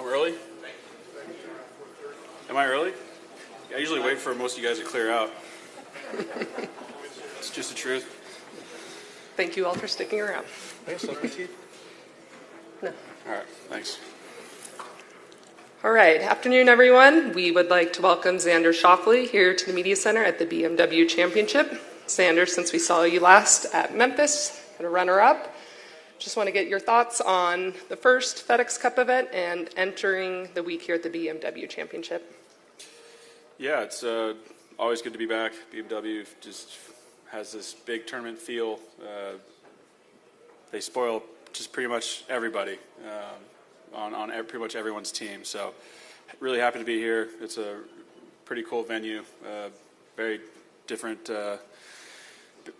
I'm early? Am I early? I usually wait for most of you guys to clear out. It's just the truth. Thank you all for sticking around. Hey, stuff my teeth? No. All right, thanks. All right, afternoon, everyone. We would like to welcome Xander Schauffele here to the Media Center at the BMW Championship. Xander, since we saw you last at Memphis, and a runner-up, just want to get your thoughts on the first FedEx Cup event and entering the week here at the BMW Championship. Yeah, it's always good to be back. BMW just has this big tournament feel. They spoil just pretty much everybody on pretty much everyone's team. So really happy to be here. It's a pretty cool venue, very different,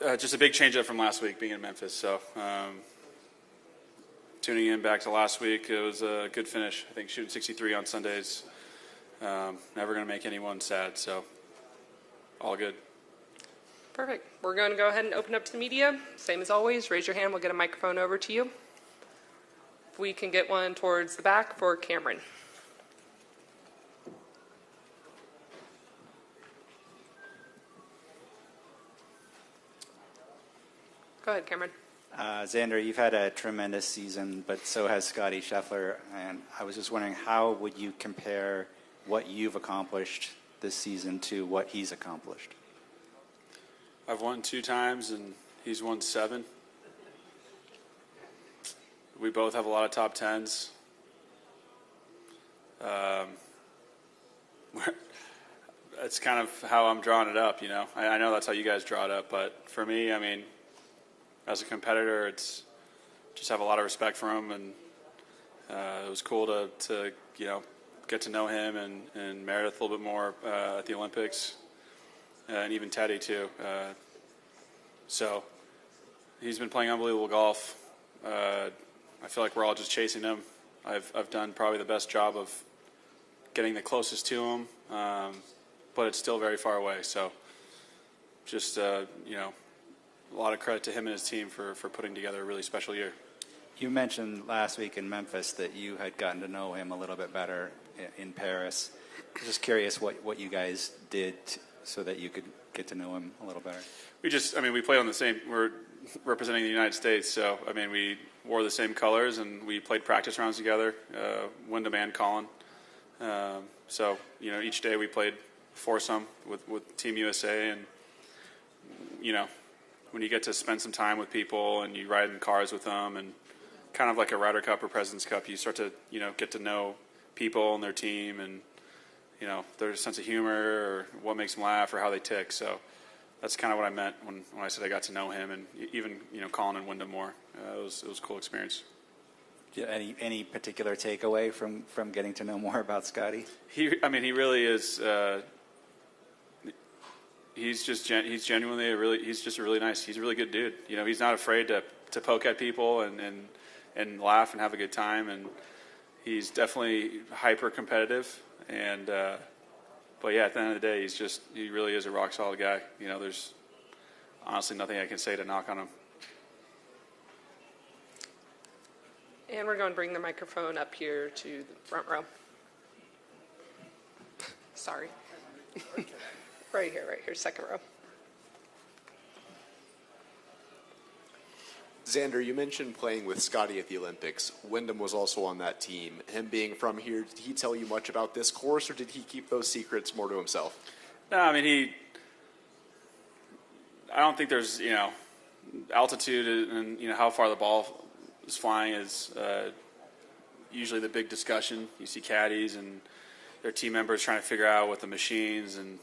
just a big change up from last week being in Memphis. So tuning in back to last week, it was a good finish. I think shooting 63 on Sundays, never going to make anyone sad, so all good. Perfect. We're going to go ahead and open up to the media. Same as always, raise your hand. We'll get a microphone over to you. If we can get one towards the back for Cameron. Go ahead, Cameron. Xander, you've had a tremendous season, but so has Scotty Scheffler, and I was just wondering, how would you compare what you've accomplished this season to what he's accomplished? I've won 2 times, and he's won 7. We both have a lot of top 10s. That's kind of how I'm drawing it up, you know. I know that's how you guys draw it up, but for me, I mean, as a competitor, it's just have a lot of respect for him, and it was cool to you know, get to know him and Meredith a little bit more at the Olympics, and even Teddy too. So he's been playing unbelievable golf. I feel like we're all just chasing him. I've done probably the best job of getting the closest to him, but it's still very far away. So just you know, a lot of credit to him and his team for putting together a really special year. You mentioned last week in Memphis that you had gotten to know him a little bit better in Paris. Just curious what you guys did so that you could get to know him a little better. We played on the same, we're representing the United States, so, I mean, we wore the same colors, and we played practice rounds together, Wyndham and Colin. So, you know, each day we played foursome with Team USA, and, you know, when you get to spend some time with people and you ride in cars with them, and kind of like a Ryder Cup or President's Cup, you start to, you know, get to know people and their team and, you know, their sense of humor or what makes them laugh or how they tick. So that's kind of what I meant when I said I got to know him, and even, you know, Colin and Wyndham more. It was a cool experience. Any particular takeaway from getting to know more about Scotty? He really is. He's genuinely he's just a really nice. He's a really good dude. You know, he's not afraid to poke at people and laugh and have a good time. And he's definitely hyper competitive. And but yeah, at the end of the day, he really is a rock solid guy. You know, there's honestly nothing I can say to knock on him. And we're going to bring the microphone up here to the front row. Sorry. Right here, second row. Xander, you mentioned playing with Scotty at the Olympics. Wyndham was also on that team. Him being from here, did he tell you much about this course, or did he keep those secrets more to himself? No, I mean, I don't think there's, you know, altitude and, you know, how far the ball is flying is usually the big discussion. You see caddies and their team members trying to figure out what the machines and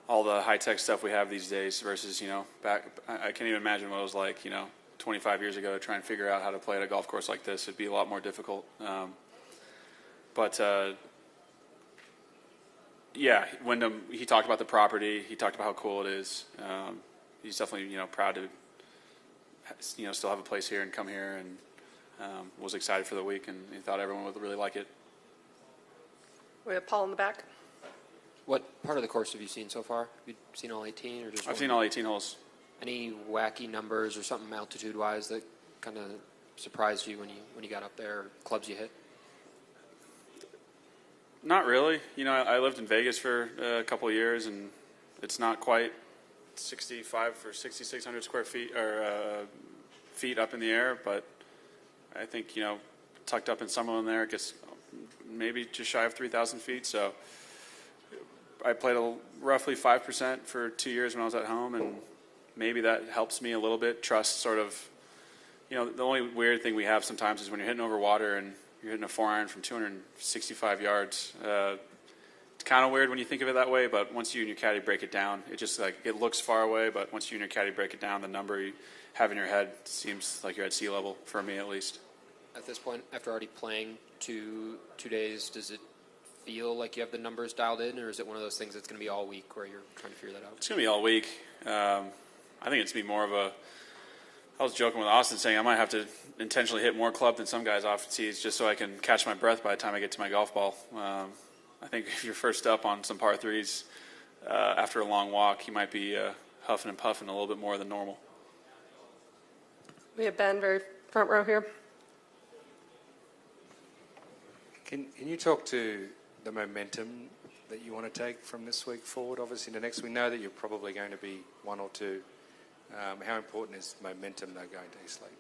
all the high-tech stuff we have these days versus, you know, back. I can't even imagine what it was like, you know, 25 years ago to try and figure out how to play at a golf course like this. It'd be a lot more difficult. But yeah, Wyndham, he talked about the property. He talked about how cool it is. He's definitely, you know, proud to, you know, still have a place here and come here, and was excited for the week, and he thought everyone would really like it. We have Paul in the back. What part of the course have you seen so far? Have you seen all 18? Or just I've seen all 18 holes. Any wacky numbers or something altitude-wise that kind of surprised you when you got up there, or clubs you hit? Not really. You know, I lived in Vegas for a couple of years, and it's not quite 65 or 6,600 square feet or feet up in the air, but I think, you know, tucked up in Summerlin there, it gets maybe just shy of 3,000 feet. So I played roughly 5% for 2 years when I was at home, and maybe that helps me a little bit. Trust sort of, you know, the only weird thing we have sometimes is when you're hitting over water and you're hitting a 4-iron from 265 yards. It's kind of weird when you think of it that way, but once you and your caddy break it down, it just like, it looks far away, but once you and your caddy break it down, the number you have in your head seems like you're at sea level, for me at least. At this point, after already playing two days, does it feel like you have the numbers dialed in, or is it one of those things that's going to be all week where you're trying to figure that out? It's going to be all week. I think it's going to be more of a, I was joking with Austin saying I might have to intentionally hit more club than some guys off tees just so I can catch my breath by the time I get to my golf ball. I think if you're first up on some par threes after a long walk, you might be huffing and puffing a little bit more than normal. We have Ben, very front row here. Can you talk to the momentum that you want to take from this week forward? Obviously, the next we know that you're probably going to be 1 or 2. How important is momentum, though, going to East Lake?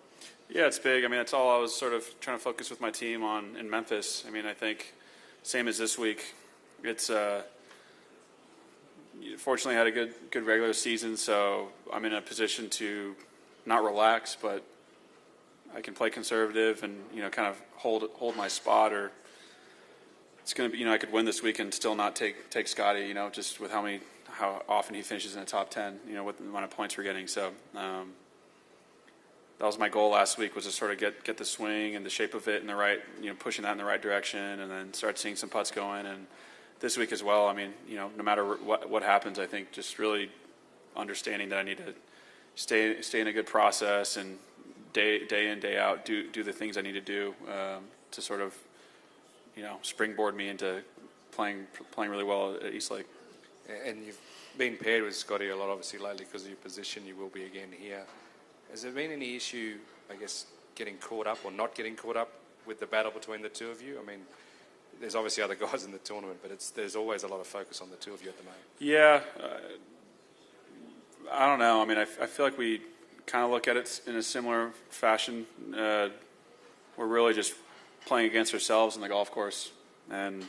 Yeah, it's big. I mean, that's all I was sort of trying to focus with my team on in Memphis. I mean, I think same as this week. It's fortunately had a good regular season, so I'm in a position to not relax, but I can play conservative and, you know, kind of hold my spot. Or it's going to be, you know, I could win this week and still not take Scotty, you know, just with how often he finishes in the top 10, you know, with the amount of points we're getting. So that was my goal last week, was to sort of get the swing and the shape of it in the right, you know, pushing that in the right direction, and then start seeing some putts going. And this week as well, I mean, you know, no matter what happens, I think just really understanding that I need to stay in a good process and day in, day out, do the things I need to do to sort of, you know, springboard me into playing really well at East Lake. And you've been paired with Scotty a lot, obviously, lately because of your position. You will be again here. Has there been any issue, I guess, getting caught up or not getting caught up with the battle between the two of you? I mean, there's obviously other guys in the tournament, but there's always a lot of focus on the two of you at the moment. Yeah. I don't know. I mean, I feel like we kind of look at it in a similar fashion. We're really just playing against ourselves in the golf course. And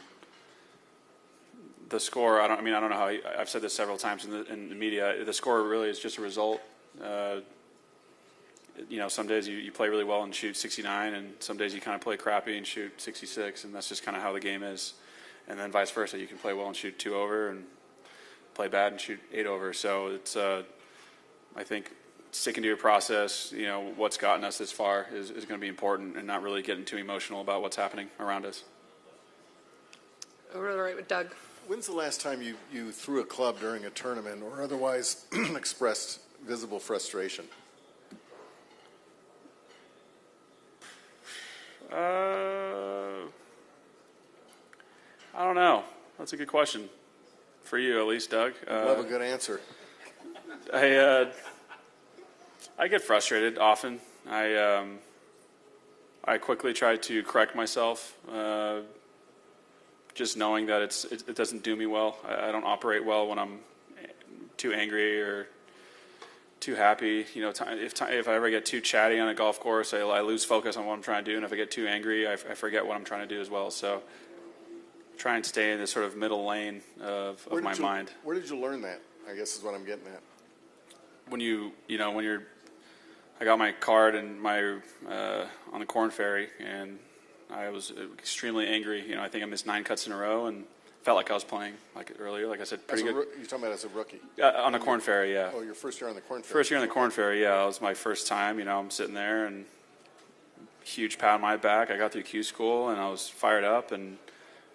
the score, I don't know how, I've said this several times in the media, the score really is just a result. You know, some days you play really well and shoot 69, and some days you kind of play crappy and shoot 66, and that's just kind of how the game is. And then vice versa, you can play well and shoot 2 over, and play bad and shoot 8 over. So it's, I think, sticking to your process, you know, what's gotten us this far is going to be important, and not really getting too emotional about what's happening around us. Over to the right with Doug. When's the last time you threw a club during a tournament or otherwise expressed visible frustration? I don't know. That's a good question. For you, at least, Doug. Love a good answer. I get frustrated often. I quickly try to correct myself, just knowing that it doesn't do me well. I don't operate well when I'm too angry or too happy. You know, if I ever get too chatty on a golf course, I lose focus on what I'm trying to do, and if I get too angry, I forget what I'm trying to do as well. So try and stay in this sort of middle lane of my mind. Where did you learn that, I guess is what I'm getting at. When I got my card and on the Corn Ferry, and I was extremely angry. You know, I think I missed 9 cuts in a row, and felt like I was playing, like earlier, like I said, pretty good. You're talking about as a rookie? On the Corn Ferry, yeah. Oh, your first year on the Corn Ferry. First year on the Corn Ferry, yeah. It was my first time. You know, I'm sitting there, and huge pat on my back. I got through Q school, and I was fired up, and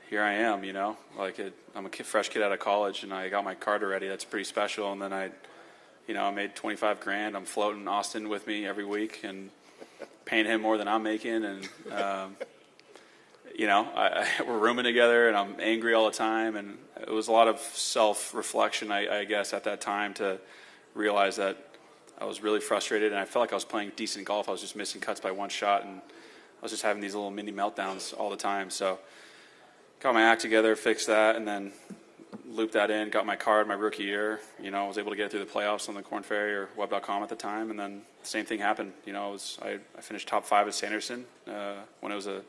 here I am, you know. I'm a fresh kid out of college, and I got my card already. That's pretty special. And then I made $25,000. I'm floating Austin with me every week and paying him more than I'm making. And, we're rooming together, and I'm angry all the time. And it was a lot of self-reflection, I guess, at that time, to realize that I was really frustrated, and I felt like I was playing decent golf. I was just missing cuts by 1 shot, and I was just having these little mini meltdowns all the time. So got my act together, fixed that, and then looped that in, got my card my rookie year. I was able to get through the playoffs on the Korn Ferry or Web.com at the time, and then the same thing happened. I finished top 5 at Sanderson when it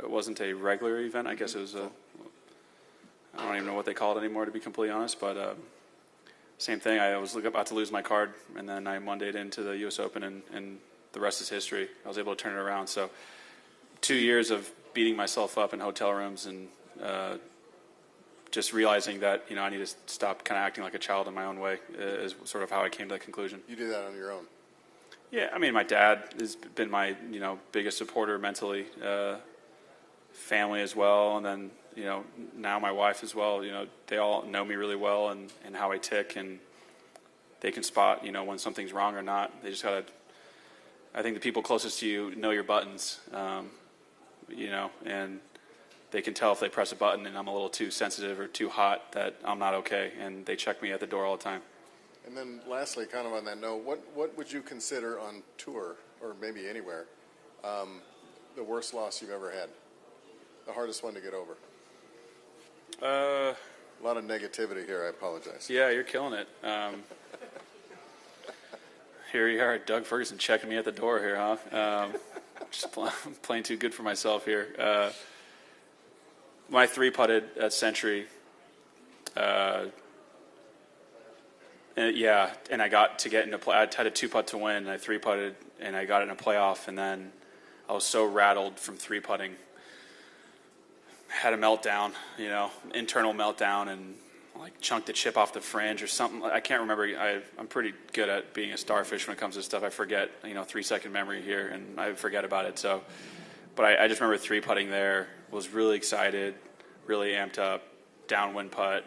wasn't a regular event. I guess it was I don't even know what they call it anymore, to be completely honest, but same thing. I was about to lose my card, and then I Mondayed into the U.S. Open, and the rest is history. I was able to turn it around. So 2 years of beating myself up in hotel rooms and just realizing that I need to stop kind of acting like a child in my own way is sort of how I came to that conclusion. You did that on your own. Yeah, I mean, my dad has been my biggest supporter mentally, family as well, and then now my wife as well. They all know me really well and how I tick, and they can spot when something's wrong or not. They just gotta. I think the people closest to you know your buttons, and they can tell if they press a button and I'm a little too sensitive or too hot that I'm not okay, and they check me at the door all the time. And then lastly, kind of on that note, what would you consider on tour, or maybe anywhere, the worst loss you've ever had? The hardest one to get over? A lot of negativity here, I apologize. Yeah, you're killing it. Here you are, Doug Ferguson checking me at the door here, huh? Just playing too good for myself here. When I 3-putted at Century, and I got to get into play. I had a 2-putt to win, and I 3-putted, and I got in a playoff, and then I was so rattled from 3-putting. Had a meltdown, internal meltdown, and like chunked the chip off the fringe or something. I can't remember. I'm pretty good at being a starfish when it comes to stuff. I forget, 3-second memory here, and I forget about it. So, but I just remember 3-putting there. Was really excited, really amped up. Downwind putt,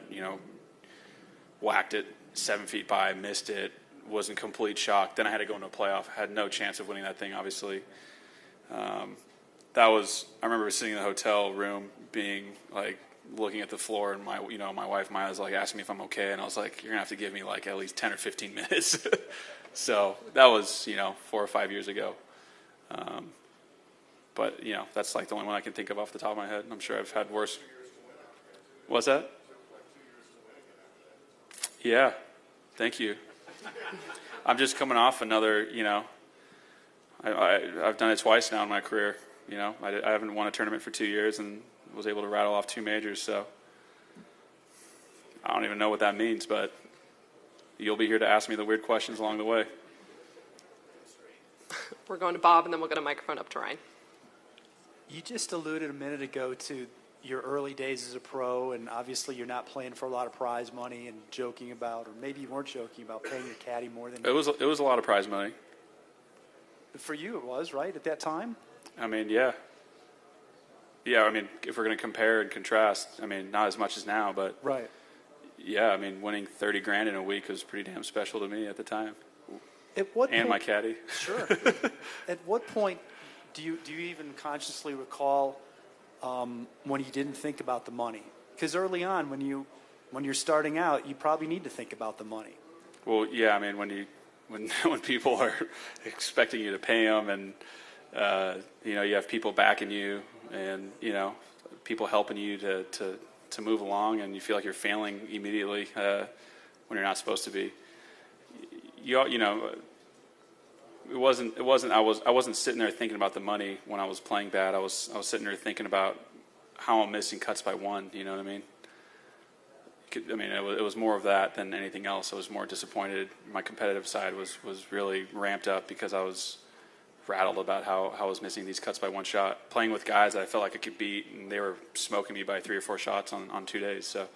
whacked it 7 feet by, missed it. Was in complete shock. Then I had to go into a playoff. Had no chance of winning that thing, obviously. I remember sitting in the hotel room, being like looking at the floor, and my wife Maya was like asking me if I'm okay, and I was like, you're gonna have to give me like at least 10 or 15 minutes. So that was 4 or 5 years ago. But that's like the only one I can think of off the top of my head. I'm sure I've had worse. What's that? Yeah, thank you. I'm just coming off another. I've done it twice now in my career. I haven't won a tournament for 2 years and was able to rattle off 2 majors. So I don't even know what that means, but you'll be here to ask me the weird questions along the way. We're going to Bob, and then we'll get a microphone up to Ryan. You just alluded a minute ago to your early days as a pro, and obviously you're not playing for a lot of prize money and joking about, or maybe you weren't joking about paying your caddy more than it was a lot of prize money. For you, it was, right, at that time? I mean, yeah. Yeah, I mean, if we're going to compare and contrast, I mean, not as much as now, but right. Yeah, I mean, winning $30,000 in a week was pretty damn special to me at the time. At what and point, my caddy. Sure. At what point do you even consciously recall when you didn't think about the money? Because early on, when you're starting out, you probably need to think about the money. Well, yeah, I mean, when people are expecting you to pay them, and you have people backing you, and people helping you to move along, and you feel like you're failing immediately when you're not supposed to be. It wasn't. I wasn't sitting there thinking about the money when I was playing bad. I was sitting there thinking about how I'm missing cuts by one. You know what I mean? It was more of that than anything else. I was more disappointed. My competitive side was really ramped up because I was rattled about how I was missing these cuts by one shot. Playing with guys that I felt like I could beat, and they were smoking me by 3 or 4 shots on 2 days. So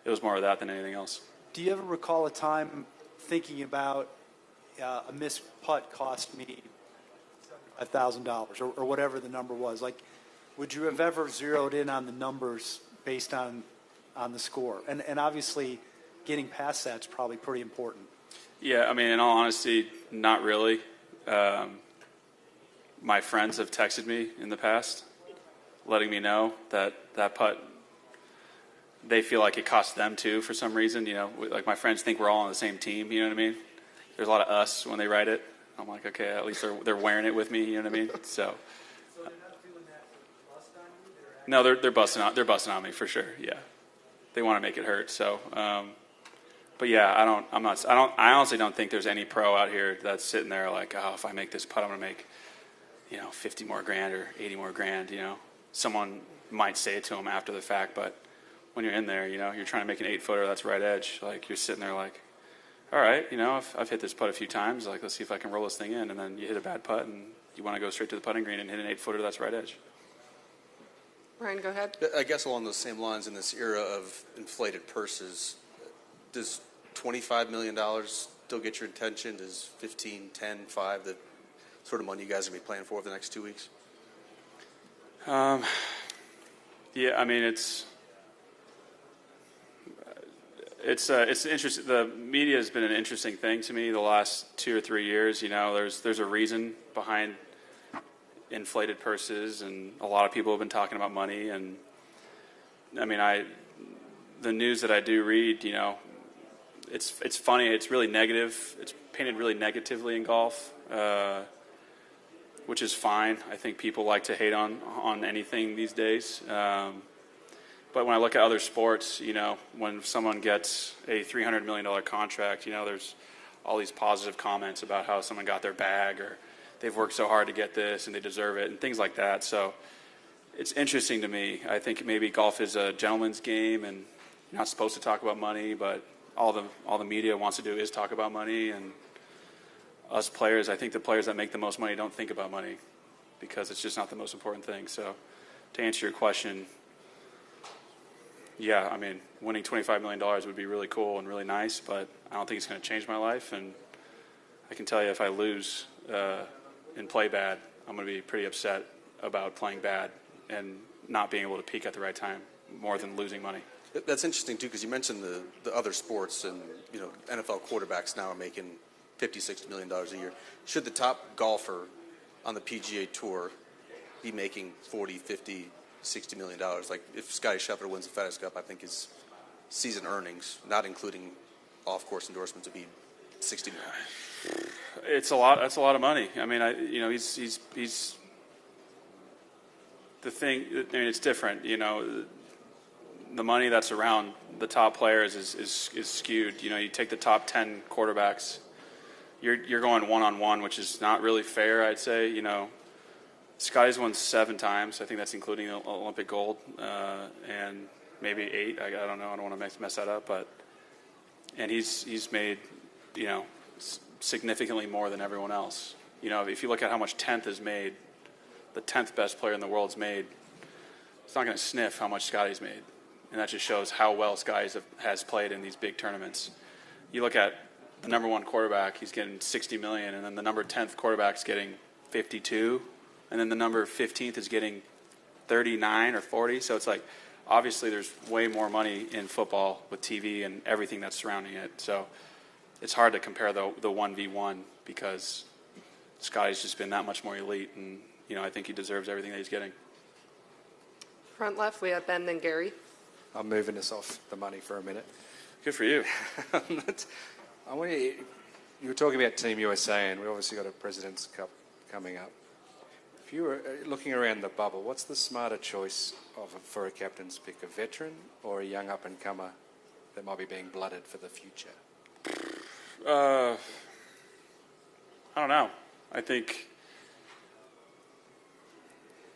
it was more of that than anything else. Do you ever recall a time thinking about a missed putt cost me $1,000 or whatever the number was? Like, would you have ever zeroed in on the numbers based on the score? And obviously, getting past that's probably pretty important. Yeah, I mean, in all honesty, not really. My friends have texted me in the past, letting me know that putt, they feel like it cost them too for some reason. Like my friends think we're all on the same team. You know what I mean? There's a lot of us when they write it. I'm like, okay, at least they're wearing it with me. You know what I mean? So they're not feeling that lust on you? No, they're busting on me for sure. Yeah, they want to make it hurt. So, but yeah, I honestly don't think there's any pro out here that's sitting there like, oh, if I make this putt, I'm gonna make, 50 more grand or 80 more grand. Someone might say it to them after the fact, but when you're in there, you're trying to make an 8-footer that's right edge. Like you're sitting there like, all right, I've hit this putt a few times. Like let's see if I can roll this thing in, and then you hit a bad putt and you want to go straight to the putting green and hit an 8-footer that's right edge. Ryan, go ahead. I guess along those same lines, in this era of inflated purses, does $25 million still get your attention? Does 15, 10, 5, the sort of money you guys are going to be playing for over the next 2 weeks? Yeah, I mean it's interesting. The media has been an interesting thing to me the last 2 or 3 years. There's a reason behind inflated purses, and a lot of people have been talking about money. And I mean, the news that I do read, it's funny. It's really negative. It's painted really negatively in golf, which is fine. I think people like to hate on anything these days. But when I look at other sports, when someone gets a $300 million contract, there's all these positive comments about how someone got their bag, or they've worked so hard to get this and they deserve it, and things like that. So it's interesting to me. I think maybe golf is a gentleman's game, and you're not supposed to talk about money, but all the media wants to do is talk about money. And us players, I think the players that make the most money don't think about money because it's just not the most important thing. So to answer your question, yeah, I mean, winning $25 million would be really cool and really nice, but I don't think it's going to change my life. And I can tell you, if I lose and play bad, I'm going to be pretty upset about playing bad and not being able to peak at the right time more than losing money. That's interesting, too, because you mentioned the other sports, and, NFL quarterbacks now are making $50, $60 million a year. Should the top golfer on the PGA Tour be making $40, $50, $60 million? Like, if Scotty Scheffler wins the FedEx Cup, I think his season earnings, not including off-course endorsements, would be $60 million. It's a lot. That's a lot of money. I mean, he's the thing. I mean, it's different. The money that's around the top players is skewed. You take the top 10 quarterbacks. You're going one-on-one, which is not really fair, I'd say. Scotty's won 7 times. I think that's including Olympic gold, and maybe 8. I don't know. I don't want to mess that up, and he's made significantly more than everyone else. If you look at how much 10th is made, the 10th best player in the world's made, it's not going to sniff how much Scotty's made. And that just shows how well Scotty has played in these big tournaments. You look at the number 1 quarterback, he's getting $60 million, and then the number 10th quarterback's getting $52, and then the number 15th is getting $39 or $40. So it's like, obviously there's way more money in football with TV and everything that's surrounding it. So it's hard to compare the 1v1 because Scotty's just been that much more elite, and I think he deserves everything that he's getting. Front left, we have Ben and Gary. I'm moving us off the money for a minute. Good for you. You were talking about Team USA, and we obviously got a President's Cup coming up. If you were looking around the bubble, what's the smarter choice for a captain's pick, a veteran or a young up-and-comer that might be being blooded for the future? I don't know. I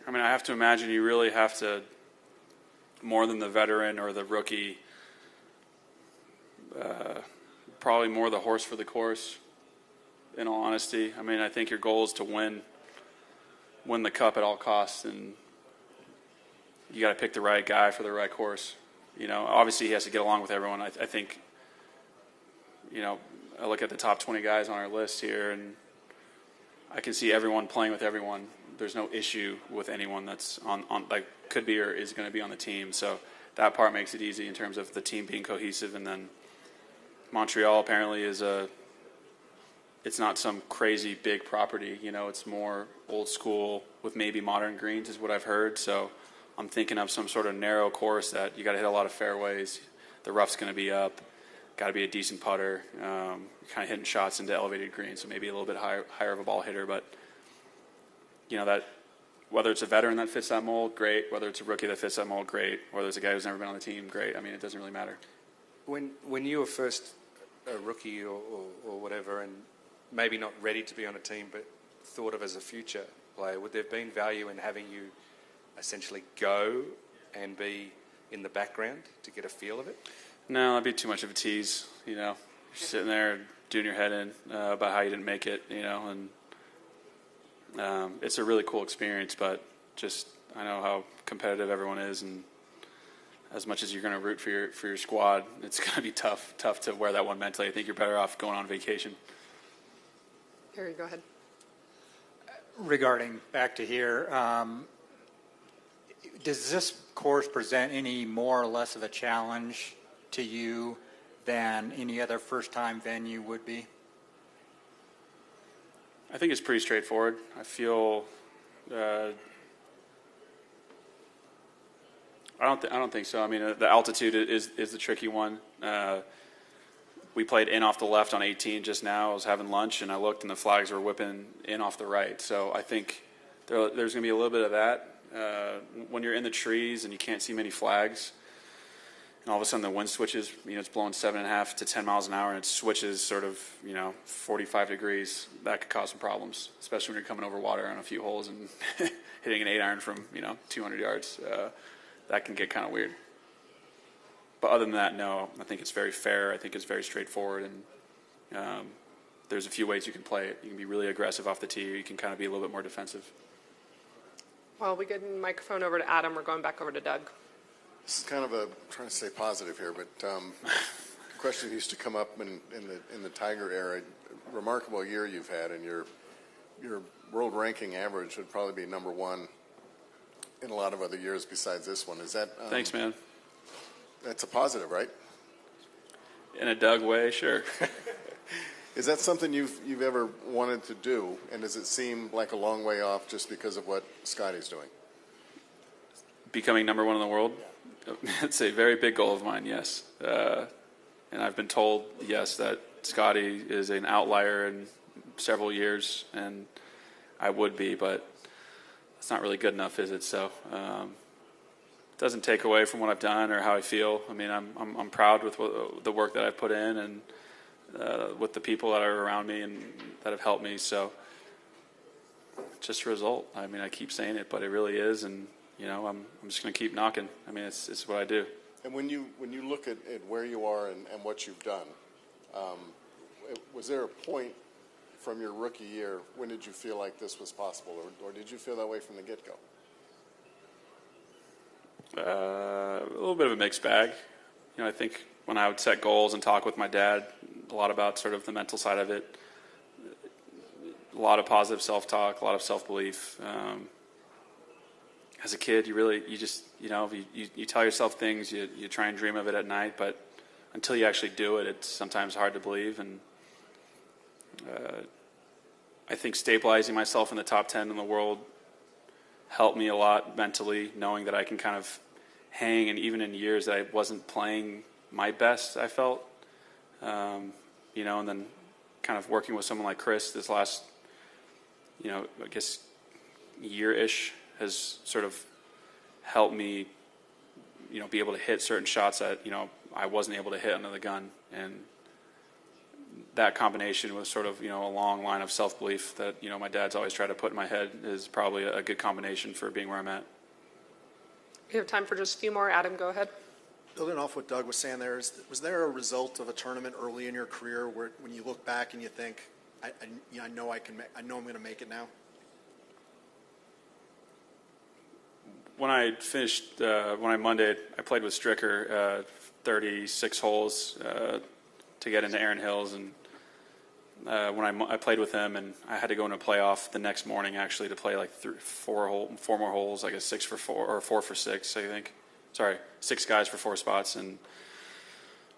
have to imagine you really have to, more than the veteran or the rookie, probably more the horse for the course, in all honesty. I think your goal is to win the cup at all costs, and you got to pick the right guy for the right course. Obviously he has to get along with everyone. I think, I look at the top 20 guys on our list here, and I can see everyone playing with everyone. There's no issue with anyone that's on like could be or is going to be on the team. So that part makes it easy in terms of the team being cohesive. And then Montreal apparently it's not some crazy big property. It's more old school with maybe modern greens is what I've heard. So I'm thinking of some sort of narrow course that you got to hit a lot of fairways. The rough's going to be up. Got to be a decent putter. Kind of hitting shots into elevated greens, so maybe a little bit higher of a ball hitter. But whether it's a veteran that fits that mold, great. Whether it's a rookie that fits that mold, great. Whether it's a guy who's never been on the team, great. I mean, it doesn't really matter. When you were first a rookie or whatever, and maybe not ready to be on a team, but thought of as a future player, would there have been value in having you essentially go and be in the background to get a feel of it? No, that'd be too much of a tease. You know, you're sitting there doing your head in about how you didn't make it. You know, and it's a really cool experience, but just I know how competitive everyone is, and as much as you're going to root for your squad, it's going to be tough to wear that one mentally. I think you're better off going on vacation. Harry, go ahead. Regarding back to here, does this course present any more or less of a challenge to you than any other first-time venue would be? I think it's pretty straightforward. I feel I don't think so. I mean, the altitude is the tricky one. We played in off the left on 18 just now. I was having lunch, and I looked, and the flags were whipping in off the right. So I think there's going to be a little bit of that. When you're in the trees and you can't see many flags, and all of a sudden the wind switches, it's blowing 7.5 to 10 miles an hour, and it switches sort of, 45 degrees. That could cause some problems, especially when you're coming over water on a few holes and hitting an 8-iron from, 200 yards. That can get kind of weird. But other than that, no, I think it's very fair. I think it's very straightforward, and there's a few ways you can play it. You can be really aggressive off the tee, or you can kind of be a little bit more defensive. While we get the microphone over to Adam, we're going back over to Doug. This is kind of I'm trying to stay positive here, but a question used to come up in the Tiger era. Remarkable year you've had, and your world ranking average would probably be number one in a lot of other years besides this one. Is that Thanks, man. That's a positive, right? In a Doug way, sure. Is that something you've ever wanted to do, and does it seem like a long way off just because of what Scotty's doing? Becoming number one in the world? It's a very big goal of mine, yes. And I've been told, yes, that Scotty is an outlier in several years, and I would be, but it's not really good enough, is it? So it doesn't take away from what I've done or how I feel. I mean, I'm proud with the work that I've put in, and with the people that are around me and that have helped me. So just a result. I mean, I keep saying it, but it really is, and I'm just going to keep knocking. I mean, it's what I do. And when you look at where you are and what you've done, was there a point from your rookie year, when did you feel like this was possible, or did you feel that way from the get-go? A little bit of a mixed bag. I think when I would set goals and talk with my dad, a lot about sort of the mental side of it, a lot of positive self-talk, a lot of self-belief. As a kid, you tell yourself things, you try and dream of it at night, but until you actually do it, it's sometimes hard to believe. And I think stabilizing myself in the top 10 in the world helped me a lot mentally, knowing that I can kind of hang, and even in years that I wasn't playing my best, I felt, and then kind of working with someone like Chris this last, I guess, year-ish has sort of helped me, be able to hit certain shots that, I wasn't able to hit under the gun. And that combination was sort of, a long line of self-belief that, my dad's always tried to put in my head is probably a good combination for being where I'm at. We have time for just a few more. Adam, go ahead. Building off what Doug was saying there, was there a result of a tournament early in your career where when you look back and you think, I know I'm going to make it now? When I finished, when I Mondayed, I played with Stricker 36 holes to get into Erin Hills, and when I played with him, and I had to go into a playoff the next morning actually to play like four more holes, like a 6 for 4 or 4 for 6, I think. Sorry, 6 guys for 4 spots, and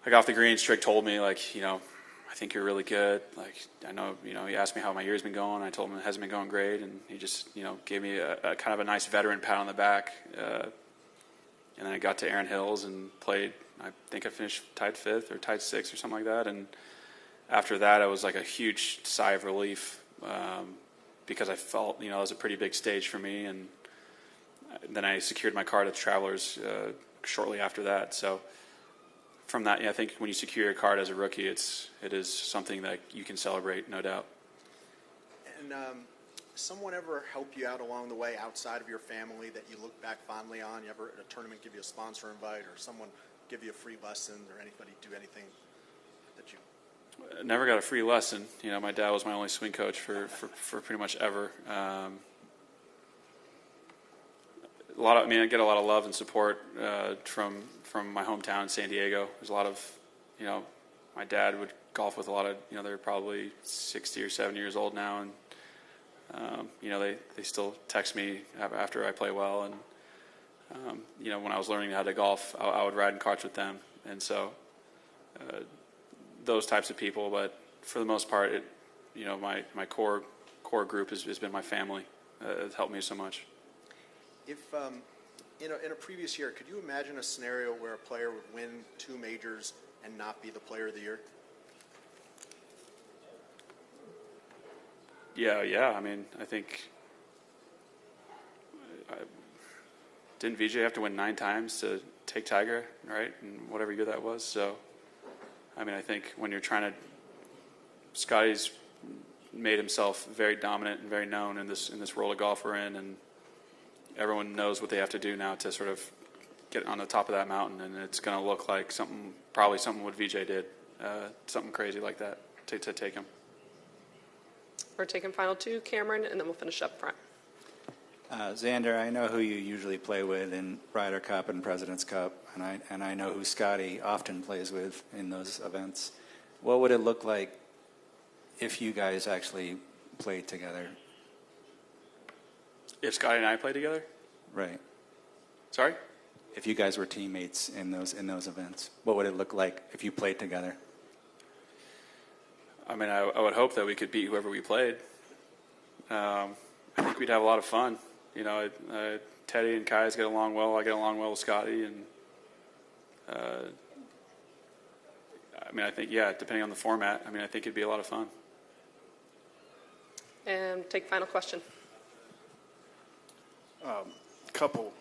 I got off the green. Strick told me, like, I think you're really good. Like, I know, he asked me how my year's been going. I told him it hasn't been going great, and he just, gave me a kind of a nice veteran pat on the back. And then I got to Erin Hills and played. I think I finished tied 5th or tied 6th or something like that. And after that, it was like a huge sigh of relief. because I felt, it was a pretty big stage for me. And then I secured my card at the Travelers shortly after that. So from that, I think when you secure your card as a rookie, it is something that you can celebrate, no doubt. And someone ever help you out along the way outside of your family that you look back fondly on? You ever at a tournament give you a sponsor invite, or someone give you a free lesson, or anybody do anything that you? Never got a free lesson. My dad was my only swing coach for pretty much ever. I get a lot of love and support from my hometown in San Diego. There's a lot of, my dad would golf with a lot of, they're probably 60 or 70 years old now, and they still text me after I play well, and when I was learning how to golf, I would ride in carts with them, and so those types of people. But for the most part, my core group has been my family. It's helped me so much. If in a previous year, could you imagine a scenario where a player would win 2 majors and not be the player of the year? Yeah. I think didn't VJ have to win 9 times to take Tiger, right? And whatever year that was. So, I think when you're trying to, Scotty's made himself very dominant and very known in this world of golf we're in, and everyone knows what they have to do now to sort of get on the top of that mountain, and it's going to look like probably something what VJ did, something crazy like that to take him. We're taking final 2, Cameron, and then we'll finish up front. Xander, I know who you usually play with in Ryder Cup and President's Cup, and I know who Scotty often plays with in those events. What would it look like if you guys actually played together? If Scotty and I played together? Right. Sorry? If you guys were teammates in those events, what would it look like if you played together? I would hope that we could beat whoever we played. I think we'd have a lot of fun. Teddy and Kai's get along well. I get along well with Scotty, and I think, depending on the format, I think it'd be a lot of fun. And take final question. Couple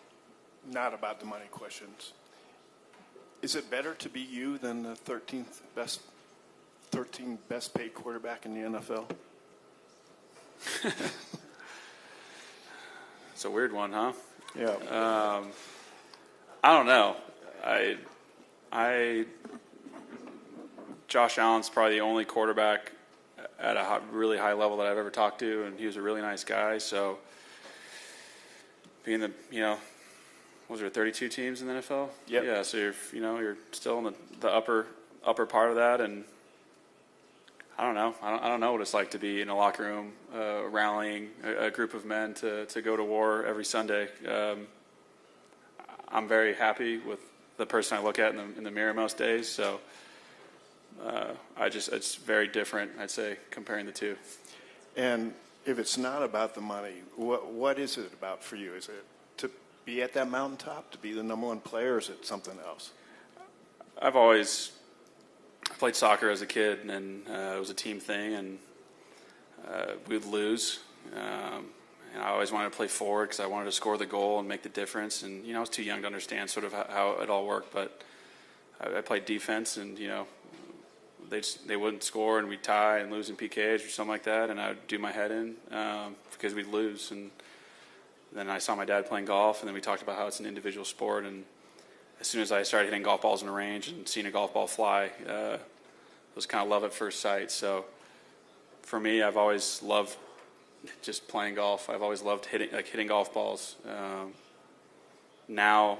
not about the money questions. Is it better to be you than the 13th best paid quarterback in the NFL? It's a weird one, huh? Yeah. I don't know. Josh Allen's probably the only quarterback at a really high level that I've ever talked to, and he was a really nice guy. So being was there 32 teams in the NFL? Yep. Yeah. So you're still in the upper part of that, and I don't know. I don't know what it's like to be in a locker room rallying a group of men to go to war every Sunday. I'm very happy with the person I look at in the mirror most days. So it's very different, I'd say, comparing the two. And if it's not about the money, what is it about for you? Is it to be at that mountaintop, to be the number 1 player, or is it something else? I played soccer as a kid, and it was a team thing, and we'd lose. And I always wanted to play forward because I wanted to score the goal and make the difference. And, I was too young to understand sort of how it all worked, but I played defense, and, they wouldn't score, and we'd tie and lose in PKs or something like that, and I would do my head in because we'd lose. And then I saw my dad playing golf, and then we talked about how it's an individual sport, and as soon as I started hitting golf balls in the range and seeing a golf ball fly, it was kind of love at first sight. So for me, I've always loved just playing golf. I've always loved hitting golf balls. Now,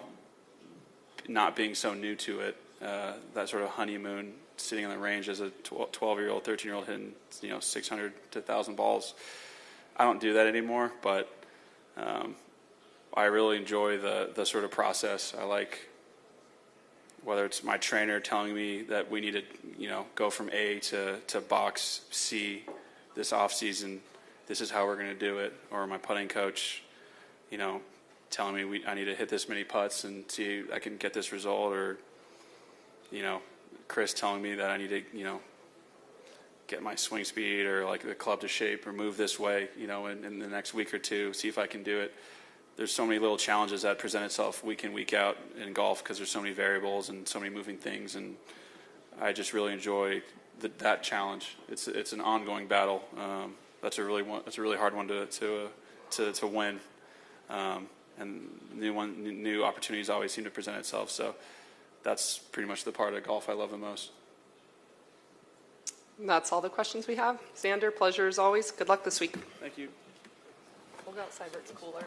not being so new to it, that sort of honeymoon, sitting on the range as a 12-year-old, 13-year-old hitting 600 to 1,000 balls, I don't do that anymore. But I really enjoy the sort of process. I like whether it's my trainer telling me that we need to, go from A to box C this off season. This is how we're going to do it. Or my putting coach, telling me I need to hit this many putts and see if I can get this result. Or, Chris telling me that I need to, get my swing speed or like the club to shape or move this way, you know, in the next week or two, see if I can do it. There's so many little challenges that present itself week in, week out in golf because there's so many variables and so many moving things, and I just really enjoy that challenge. It's an ongoing battle. That's a really hard one to win, and new opportunities always seem to present itself. So that's pretty much the part of golf I love the most. And that's all the questions we have. Xander, pleasure as always. Good luck this week. Thank you. We'll go outside where it's cooler.